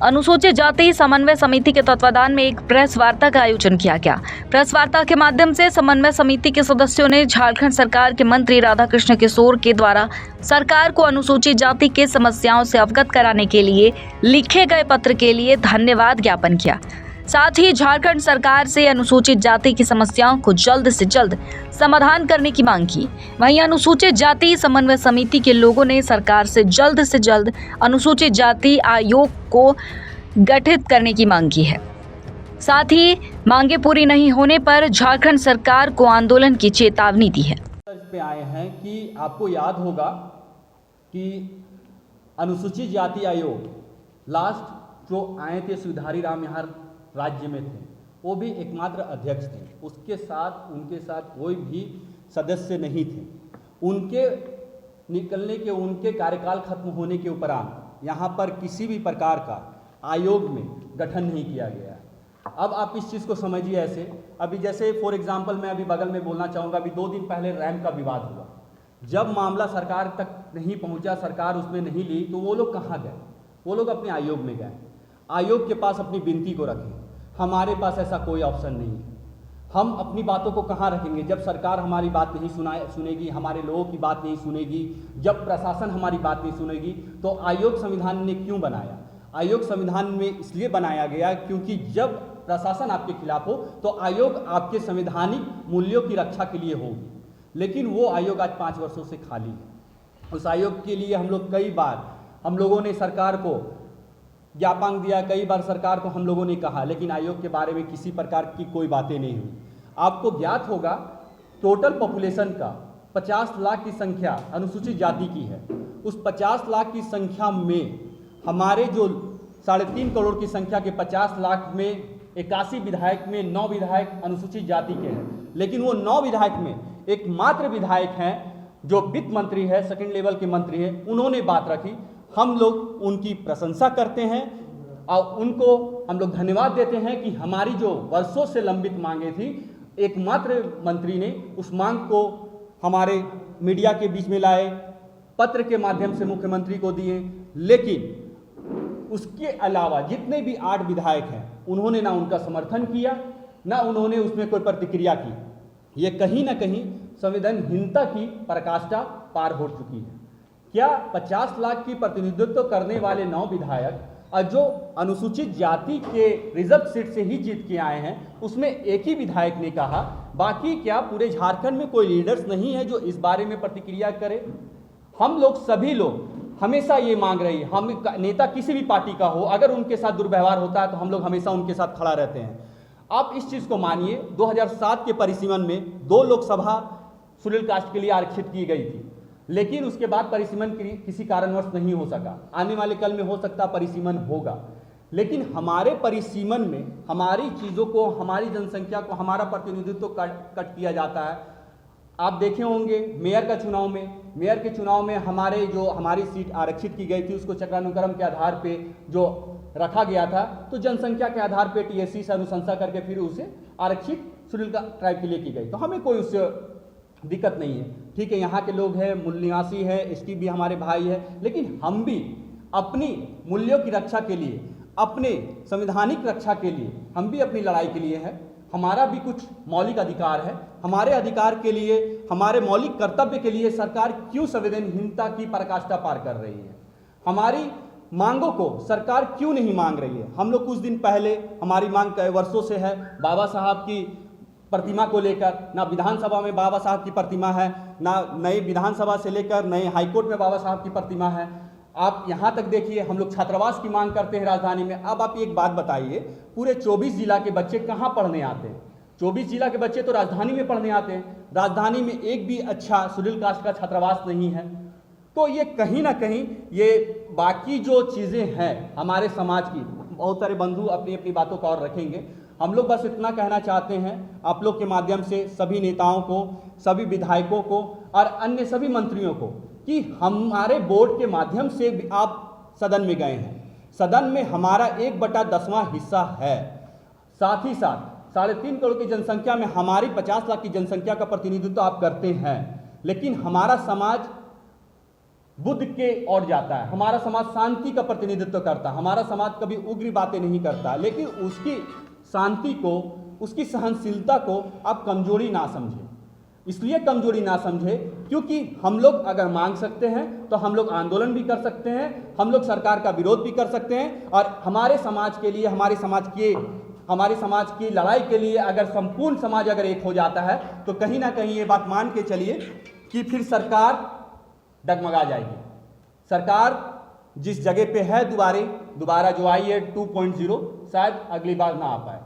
अनुसूचित जाति समन्वय समिति के तत्वाधान में एक प्रेस वार्ता का आयोजन किया गया। प्रेस वार्ता के माध्यम से समन्वय समिति के सदस्यों ने झारखंड सरकार के मंत्री राधाकृष्ण किशोर के द्वारा सरकार को अनुसूचित जाति के समस्याओं से अवगत कराने के लिए लिखे गए पत्र के लिए धन्यवाद ज्ञापन किया। साथ ही झारखंड सरकार से अनुसूचित जाति की समस्याओं को जल्द से जल्द समाधान करने की मांग की। वहीं अनुसूचित जाति समन्वय समिति के लोगों ने सरकार से जल्द अनुसूचित जाति आयोग को गठित करने की मांग की है। साथ ही मांगे पूरी नहीं होने पर झारखंड सरकार को आंदोलन की चेतावनी दी है। पे आए हैं कि आपको याद होगा कि अनुसूचित जाति आयोग लास्ट जो आए थे सुधारी राम यहाँ राज्य में थे, वो भी एकमात्र अध्यक्ष थे। उनके साथ कोई भी सदस्य नहीं थे। उनके निकलने के, उनके कार्यकाल खत्म होने के उपरांत यहाँ पर किसी भी प्रकार का आयोग में गठन नहीं किया गया। अब आप इस चीज़ को समझिए ऐसे, अभी जैसे फॉर एग्जांपल मैं अभी बगल में बोलना चाहूँगा, अभी 2 दिन पहले रैम का विवाद हुआ। जब मामला सरकार तक नहीं पहुँचा, सरकार उसमें नहीं ली, तो वो लोग कहाँ गए? वो लोग अपने आयोग में गए, आयोग के पास अपनी विनती को रखें। हमारे पास ऐसा कोई ऑप्शन नहीं है। हम अपनी बातों को कहाँ रखेंगे? जब सरकार हमारी बात नहीं सुनेगी, हमारे लोगों की बात नहीं सुनेगी, जब प्रशासन हमारी बात नहीं सुनेगी, तो आयोग संविधान ने क्यों बनाया? आयोग संविधान में इसलिए बनाया गया क्योंकि जब प्रशासन आपके खिलाफ हो तो आयोग आपके संवैधानिक मूल्यों की रक्षा के लिए होगी। लेकिन वो आयोग आज 5 वर्षों से खाली है। उस आयोग के लिए हम लोगों ने सरकार को ज्ञापन दिया, कई बार सरकार को हम लोगों ने कहा, लेकिन आयोग के बारे में किसी प्रकार की कोई बातें नहीं हुई। आपको ज्ञात होगा टोटल पॉपुलेशन का 50 लाख की संख्या अनुसूचित जाति की है। उस 50 लाख की संख्या में हमारे जो 3.5 करोड़ की संख्या के 50 लाख में 81 विधायक में 9 विधायक अनुसूचित जाति के हैं। लेकिन वो 9 विधायक में एकमात्र विधायक हैं जो वित्त मंत्री है, सेकंड लेवल के मंत्री हैं, उन्होंने बात रखी। हम लोग उनकी प्रशंसा करते हैं और उनको हम लोग धन्यवाद देते हैं कि हमारी जो वर्षों से लंबित मांगे थी, एकमात्र मंत्री ने उस मांग को हमारे मीडिया के बीच में लाए, पत्र के माध्यम से मुख्यमंत्री को दिए। लेकिन उसके अलावा जितने भी 8 विधायक हैं, उन्होंने ना उनका समर्थन किया, ना उन्होंने उसमें कोई प्रतिक्रिया की। ये कहीं ना कहीं संविधानहीनता की पराकाष्ठा पार हो चुकी है। क्या 50 लाख की प्रतिनिधित्व करने वाले 9 विधायक और जो अनुसूचित जाति के रिजर्व सीट से ही जीत के आए हैं, उसमें एक ही विधायक ने कहा, बाकी क्या पूरे झारखंड में कोई लीडर्स नहीं है जो इस बारे में प्रतिक्रिया करे? हम लोग सभी लोग हमेशा ये मांग रही है, हम नेता किसी भी पार्टी का हो, अगर उनके साथ दुर्व्यवहार होता है तो हम लोग हमेशा उनके साथ खड़ा रहते हैं। आप इस चीज़ को मानिए, 2007 के परिसीमन में 2 लोकसभा शेड्यूल कास्ट के लिए आरक्षित की गई थी, लेकिन उसके बाद परिसीमन किसी कारणवश नहीं हो सका। आने वाले कल में हो सकता परिसीमन होगा, लेकिन हमारे परिसीमन में हमारी चीज़ों को, हमारी जनसंख्या को, हमारा प्रतिनिधित्व कट किया जाता है। आप देखे होंगे मेयर के चुनाव में हमारी सीट आरक्षित की गई थी, उसको चक्रानुक्रम के आधार पे जो रखा गया था, तो जनसंख्या के आधार पे टीएससी से अनुशंसा करके फिर उसे आरक्षित शेड्यूल ट्राइब के लिए की गई। तो हमें कोई उससे दिक्कत नहीं है, ठीक है। यहाँ के लोग हैं, मूल निवासी है, एसटी भी हमारे भाई है, लेकिन हम भी अपनी मूल्यों की रक्षा के लिए, अपने संवैधानिक रक्षा के लिए, हम भी अपनी लड़ाई के लिए है। हमारा भी कुछ मौलिक अधिकार है। हमारे अधिकार के लिए, हमारे मौलिक कर्तव्य के लिए सरकार क्यों संवेदनहीनता की पराकाष्ठा पार कर रही है? हमारी मांगों को सरकार क्यों नहीं मांग रही है? हम लोग कुछ दिन पहले, हमारी मांग कई वर्षों से है बाबा साहब की प्रतिमा को लेकर, ना विधानसभा में बाबा साहब की प्रतिमा है, ना नई विधानसभा से लेकर नए हाईकोर्ट में बाबा साहब की प्रतिमा है। आप यहाँ तक देखिए, हम लोग छात्रावास की मांग करते हैं राजधानी में। अब आप एक बात बताइए, पूरे 24 जिला के बच्चे कहाँ पढ़ने आते हैं? 24 जिला के बच्चे तो राजधानी में पढ़ने आते हैं। राजधानी में एक भी अच्छा शेड्यूल कास्ट का छात्रावास नहीं है। तो ये कहीं ना कहीं ये बाकी जो चीज़ें हैं हमारे समाज की, बहुत सारे बंधु अपनी अपनी बातों को और रखेंगे। हम लोग बस इतना कहना चाहते हैं आप लोग के माध्यम से सभी नेताओं को, सभी विधायकों को और अन्य सभी मंत्रियों को, कि हमारे बोर्ड के माध्यम से आप सदन में गए हैं। सदन में हमारा 1/10वां हिस्सा है। साथ ही साथ 3.5 करोड़ की जनसंख्या में हमारी 50 लाख की जनसंख्या का प्रतिनिधित्व आप करते हैं, लेकिन हमारा समाज बुद्ध के ओर जाता है, हमारा समाज शांति का प्रतिनिधित्व करता है, हमारा समाज कभी उग्र बातें नहीं करता, लेकिन उसकी शांति को, उसकी सहनशीलता को आप कमजोरी ना समझें। इसलिए कमजोरी ना समझे क्योंकि हम लोग अगर मांग सकते हैं तो हम लोग आंदोलन भी कर सकते हैं, हम लोग सरकार का विरोध भी कर सकते हैं, और हमारे समाज के लिए, हमारे समाज की लड़ाई के लिए अगर संपूर्ण समाज अगर एक हो जाता है तो कहीं ना कहीं ये बात मान के चलिए कि फिर सरकार डगमगा जाएगी। सरकार जिस जगह पे है दोबारा जो आई है 2.0 शायद अगली बार ना आ पाए।